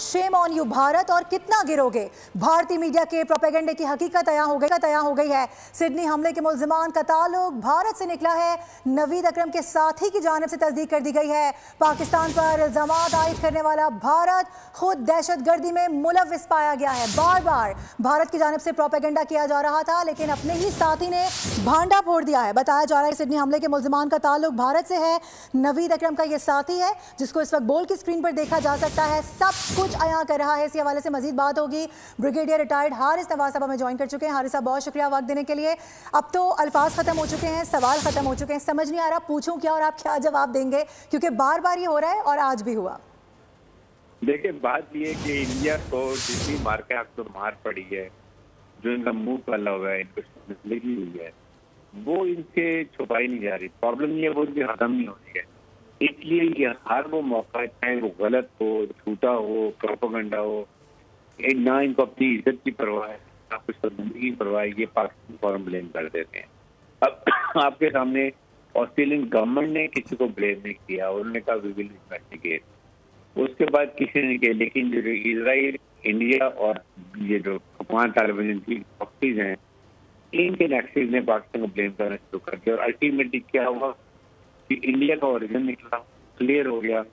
Shame on you Bharat, और कितना गिरोगे। भारतीय मीडिया के प्रोपेगेंडे की हकीकत तय हो गई है। सिडनी हमले के मुल्जिमान का ताल्लुक भारत से निकला है। नवीद अकरम के साथी की जानिब से तस्दीक कर दी गई है। पाकिस्तान पर इल्जामात आयद करने वाला भारत खुद दहशतगर्दी में मुलविस पाया गया है। बार बार भारत की जानिब से प्रोपेगेंडा किया जा रहा था, लेकिन अपने ही साथी ने भांडा फोड़ दिया है। बताया जा रहा है सिडनी हमले के मुल्जिमान का ताल्लुक भारत से है। नवीद अकरम का ये साथी है जिसको इस वक्त बोल की स्क्रीन पर देखा जा सकता है। सब कुछ अयां कर रहा है। इसी हवाले से मजीद बात होगी। ब्रिगेडियर रिटायर्ड हारिस नवाज साहब हमें ज्वाइन कर चुके हैं। हारिस साहब, बहुत शुक्रिया वक्त देने के लिए। अब तो अल्फाज खत्म हो चुके हैं, सवाल खत्म हो चुके हैं, समझ नहीं आ रहा पूछूं क्या और आप क्या जवाब देंगे, क्योंकि बार बार ये हो रहा है और आज भी हुआ। देखिए, बात ये है कि इंडिया को जितनी मार के आपको मार पड़ी है, जो इनका मुंह फैला हुआ है, इनको लगी हुई है, वो इनसे छुपाई नहीं जा रही। प्रॉब्लम ये है वो इनकी खत्म नहीं हो रही है। इसलिए ये हर वो मौका, चाहे वो गलत हो, झूठा हो, प्रोपेगेंडा हो, ना इनको अपनी इज्जत की परवाह है, ना कुछ जिंदगी की परवाह है, ये पाकिस्तान फौरन ब्लेम कर देते हैं। अब आपके सामने ऑस्ट्रेलियन गवर्नमेंट ने किसी को ब्लेम नहीं किया, उन्होंने कहा वी विल इन्वेस्टिगेट। उसके बाद किसी ने किया, लेकिन जो इजराइल, इंडिया और ये जो 5 तालिबान की प्रॉक्सीज हैं, इनके नेक्सिस ने पाकिस्तान को ब्लेम करना शुरू कर दिया। और अल्टीमेटली क्या हुआ कि इंडिया का ओरिजिन निकला, क्लियर हो गया।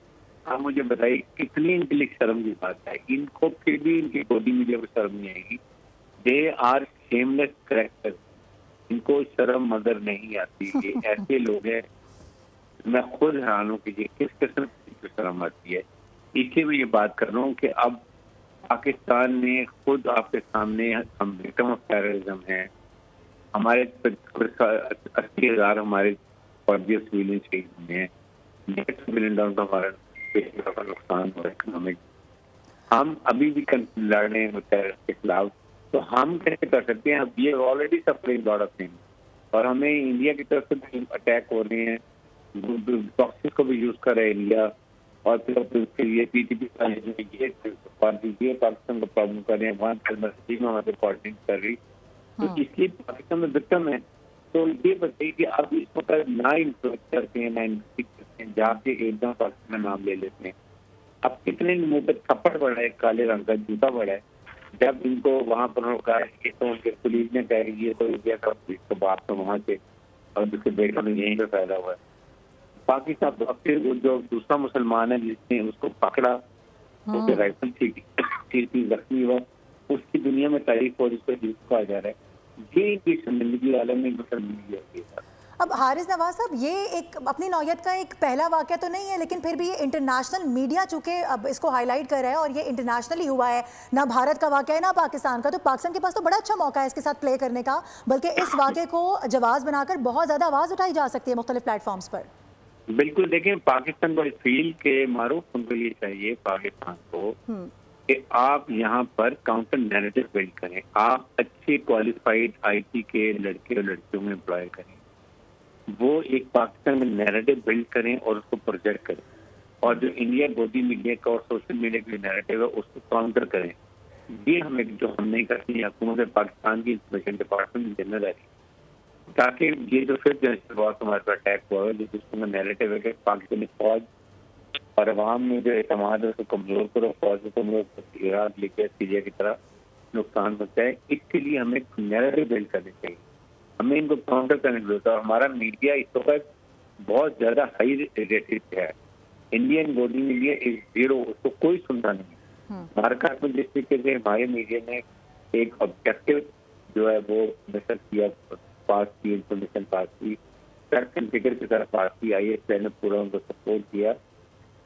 आप मुझे बताइए कितनी इनके लिए शर्म की बात है। इनको फिर भी इनकी गोदी मीडिया को शर्म नहीं आएगी। They are shameless character. इनको शर्म मगर नहीं आती। ये ऐसे लोग हैं, मैं खुद हैरान हूँ कि ये किस किस्म की शर्म आती है। इसलिए मैं ये बात कर रहा हूँ कि अब पाकिस्तान ने खुद आपके सामने, हम विक्टिम ऑफ टेररिज्म हैं। हमारे 80,000 हमारे फौजी सिविलियन शहीद हुए हैं। $1 बिलियन का हमारा नुकसान हुआ इकोनॉमिक। हम अभी भी लड़ रहे हैं टेररिस्ट के खिलाफ, तो हम कैसे कर सकते हैं? अब ये already suffering lot of things, और हमें इंडिया की तरफ से भी अटैक हो रहे हैं। टॉक्सिक को भी यूज कर रहे हैं इंडिया, और फिर ये पीटीपी ये पाकिस्तान को प्रॉब्लम कर रहे हैं, वहाँ में हमारे कोऑर्डिनेट कर रही। तो इसलिए पाकिस्तान में विक्टिम है। तो ये बताइए कि आप इस वक्त ना इन्फ्लुएंस करते हैं, ना इन्वेस्टिग करते हैं, जाके एकदम पाकिस्तान का नाम ले लेते हैं। अब कितने मुंह पे थप्पड़ पड़ा है, काले रंग का जूता पड़ा है, जब इनको वहां पर रोका है। ये तो उनके पुलिस ने कह रही है तो इंडिया का तो बात तो वहां से, और जिसके बेटा में यहीं पे पैदा हुआ है पाकिस्तान। अब फिर जो दूसरा मुसलमान है जिसने उसको पकड़ा, उसके राइफल थी, जख्मी हुआ, उसकी दुनिया में तारीफ और उसको कहा जा रहा है। ये इनकी शर्मिंदगी आलम में शर्मिंदगी होती है। अब हारिस नवाज साहब, ये एक अपनी नौयत का एक पहला वाक़या तो नहीं है, लेकिन फिर भी ये इंटरनेशनल मीडिया चूंकि अब इसको हाईलाइट कर रहा है और ये इंटरनेशनली हुआ है, ना भारत का वाक़या है ना पाकिस्तान का, तो पाकिस्तान के पास तो बड़ा अच्छा मौका है इसके साथ प्ले करने का। बल्कि इस वाक़े को जवाब बनाकर बहुत ज़्यादा आवाज़ उठाई जा सकती है मुख्तलिफ प्लेटफॉर्म्स पर। बिल्कुल, देखें पाकिस्तान को फील के मारूफ उनके लिए चाहिए पाकिस्तान को कि आप यहाँ पर काउंटर नैरेटिव बिल्ड करें। आप अच्छे क्वालिफाइड IT के लड़के और लड़कियों में एम्प्लॉय करें, वो एक पाकिस्तान में नैरेटिव बिल्ड करें और उसको प्रोजेक्ट करें, और जो इंडिया गोदी मीडिया का और सोशल मीडिया का नैरेटिव है उसको काउंटर करें। ये हमें जो हम नहीं करती हुकूमत पाकिस्तान की इंफॉर्मेशन डिपार्टमेंट जनरल है, ताकि ये जो फिर हमारे पर अटैक हुआ है, जिसका नैरेटिव है कि पाकिस्तानी फौज और अवाम में जो एतमाद है उसको कमजोर करो, फौज को कमजोर करो, इराक लेके सीरिया की तरह नुकसान होता है। इसके लिए हमें नैरेटिव बिल्ड करनी चाहिए, हमें इनको काउंटर करने की जरूरत है। हमारा मीडिया इस वक्त बहुत ज्यादा हाई रेटेड है। इंडियन गोदी मीडिया इज जीरो, उसको कोई सुनता नहीं। मार्का में जिस तरीके से हमारे मीडिया ने एक ऑब्जेक्टिव जो है वो मेसर किया, पास की इंफॉर्मेशन पास की, फैक्ट एंड फिगर की तरफ पास की, ISI ने पूरा उनको सपोर्ट किया,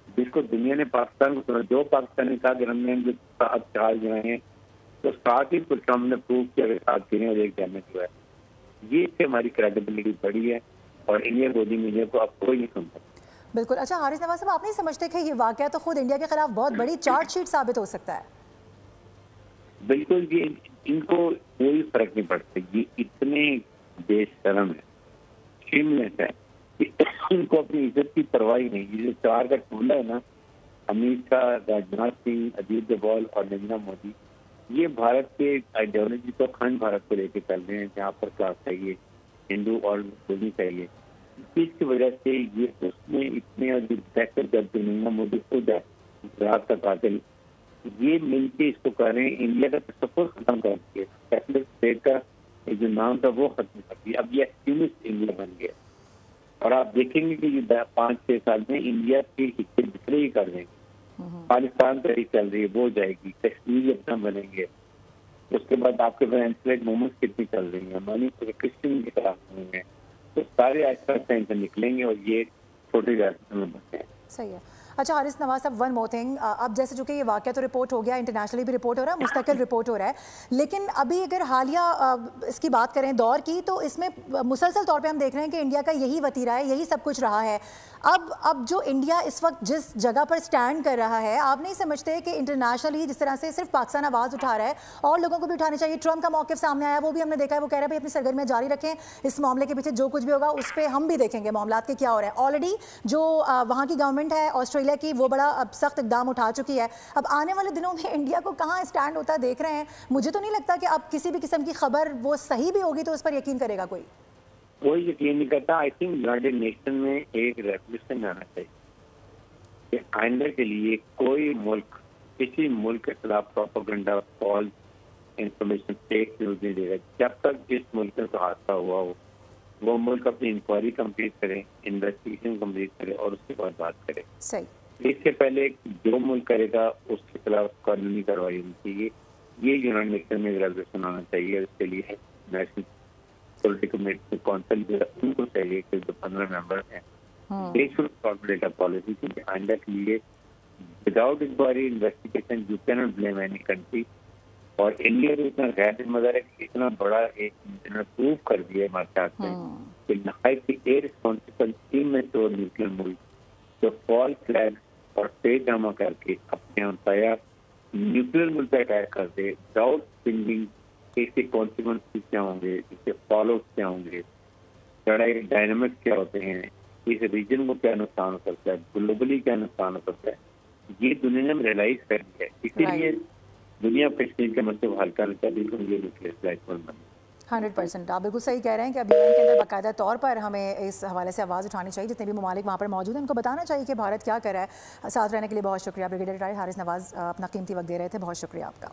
जिसको दुनिया ने पाकिस्तान को सुना। जो पाकिस्तान ने कहा कि हमने जो साथ चार्ज जो है, तो साथ ही कुछ हमने प्रूव किया कि साथ गिने और एक डैमेज हुआ है। ये इससे हमारी क्रेडिबिलिटी बढ़ी है, और इंडिया गोदी मीडिया को अब कोई नहीं सुनता। बिल्कुल। अच्छा हारिस नवाज साहब, आप नहीं समझते कि ये वाकया तो खुद इंडिया के खिलाफ बहुत बड़ी चार्जशीट साबित हो सकता है? बिल्कुल, ये इनको कोई फर्क नहीं पड़ता। ये इतने बेशरम है, शिमलेस है कि इनको अपनी इज्जत की परवाह ही नहीं। ये 4 का टोला है ना, अमित शाह, राजनाथ सिंह, अजीत डोभाल और नरेंद्र मोदी, ये भारत के आइडियोलॉजी को, अखंड भारत को लेकर चल रहे हैं, जहाँ पर क्लास चाहिए, हिंदू और मुस्लिम चाहिए। इसकी वजह से ये उसमें इतने दहशत गर्द नरेंद्र मोदी खुद है, गुजरात का कातिल, ये मिलके इसको करें, इंडिया का तस्वुर खत्म कर दिए, सेकुलर स्टेट का जो नाम था वो खत्म कर दिया, अब ये एक्सट्रीमिस्ट इंडिया बन गया। और आप देखेंगे कि 5-6 साल में इंडिया के हिस्से दूसरे ही कर देंगे। पाकिस्तान तरी चल रही है वो जाएगी, कश्मीर अपना बनेंगे, उसके बाद आपके पास एंसलेट मूवमेंट्स कितनी चल रही है, मणिपुर क्रिश्चियन के खिलाफ हुए हैं, तो सारे आहिस्ता से निकलेंगे और ये छोटे रियासतों में बने हैं। सही है। अच्छा हारिस नवाज साहब, वन मोर थिंग, अब जैसे चूंकि ये वाकया तो रिपोर्ट हो गया, इंटरनेशनली भी रिपोर्ट हो रहा है, मुस्तकिल रिपोर्ट हो रहा है, लेकिन अभी अगर हालिया इसकी बात करें दौर की, तो इसमें मुसलसल तौर पे हम देख रहे हैं कि इंडिया का यही वतीरा है, यही सब कुछ रहा है। अब जो इंडिया इस वक्त जिस जगह पर स्टैंड कर रहा है, आप नहीं समझते कि इंटरनेशनली जिस तरह से सिर्फ पाकिस्तान आवाज़ उठा रहा है और लोगों को भी उठानी चाहिए? ट्रम्प का मौक़िफ़ सामने आया, वो भी हमने देखा है, वो कह रहा है भाई अपनी सरगर्मियाँ जारी रखें, इस मामले के पीछे जो कुछ भी होगा उस पर हम भी देखेंगे मामलात के क्या हो रहा है। ऑलरेडी जो वहाँ की गवर्नमेंट है ऑस्ट्रेलिया की, वो बड़ा अब सख्त इकदाम उठा चुकी है। अब आने वाले दिनों में इंडिया को कहाँ स्टैंड होता देख रहे हैं? मुझे तो नहीं लगता कि अब किसी भी किस्म की खबर वो सही भी होगी तो उस पर यकीन करेगा कोई यकीन नहीं करता। आई थिंक यूनाइटेड नेशन में एक रेवोल्यूशन आना चाहिए कि आइंदा के लिए कोई मुल्क किसी मुल्क के खिलाफ propaganda, false information, fake news नहीं देगा। जब तक जिस मुल्क में हादसा हुआ हो वो मुल्क अपनी इंक्वायरी कंप्लीट करे, इन्वेस्टिगेशन कंप्लीट करे और उसके बाद बात करे। सही। इससे पहले जो मुल्क करेगा उसके खिलाफ कानूनी कार्रवाई होनी चाहिए। ये यूनाइटेड नेशन में रेजोल्यूशन आना चाहिए। इसके लिए नेशनल पॉलिटिकल काउंसिल जो है उनको चाहिए कि जो 15 मेंबर हैं they should formulate a policy कि आइंदा के लिए without inquiry investigation you can not blame any country. और इंडिया भी इतना गैर जिम्मेदार है कि इतना बड़ा एक प्रूव कर दिया हमारे साथ में कि नहायत ही इररिस्पॉन्सिबल इमेच्योर न्यूक्लियर मुल्क जो फॉल्स फ्लैग और फेक ड्रामा करके अपने अंपायर न्यूक्लियर मुल्क पर अटैक कर दे विदाउट थिंकिंग इसके कॉन्सिक्वेंसेस क्या होंगे, इसके फॉलो क्या होंगे, लड़ाई डायनामिक्स क्या होते हैं, इस रीजन को क्या नुकसान हो सकता है, ग्लोबली क्या नुकसान हो सकता है, ये दुनिया में रियलाइज कर लिया है। इसीलिए दुनिया कश्मीर के मसले को हल करना चाहिए। ये न्यूक्लियर प्लेटफॉर्म बने 100%। आप बिल्कुल सही कह रहे हैं कि अभी के अंदर बाकायदा तौर पर हमें इस हवाले से आवाज़ उठानी चाहिए। जितने भी ममालिक वहाँ पर मौजूद हैं उनको बताना चाहिए कि भारत क्या कर रहा है। साथ रहने के लिए बहुत शुक्रिया। ब्रिगेडियर रिटायर्ड हारिस नवाज अपना कीमती वक्त दे रहे थे, बहुत शुक्रिया आपका।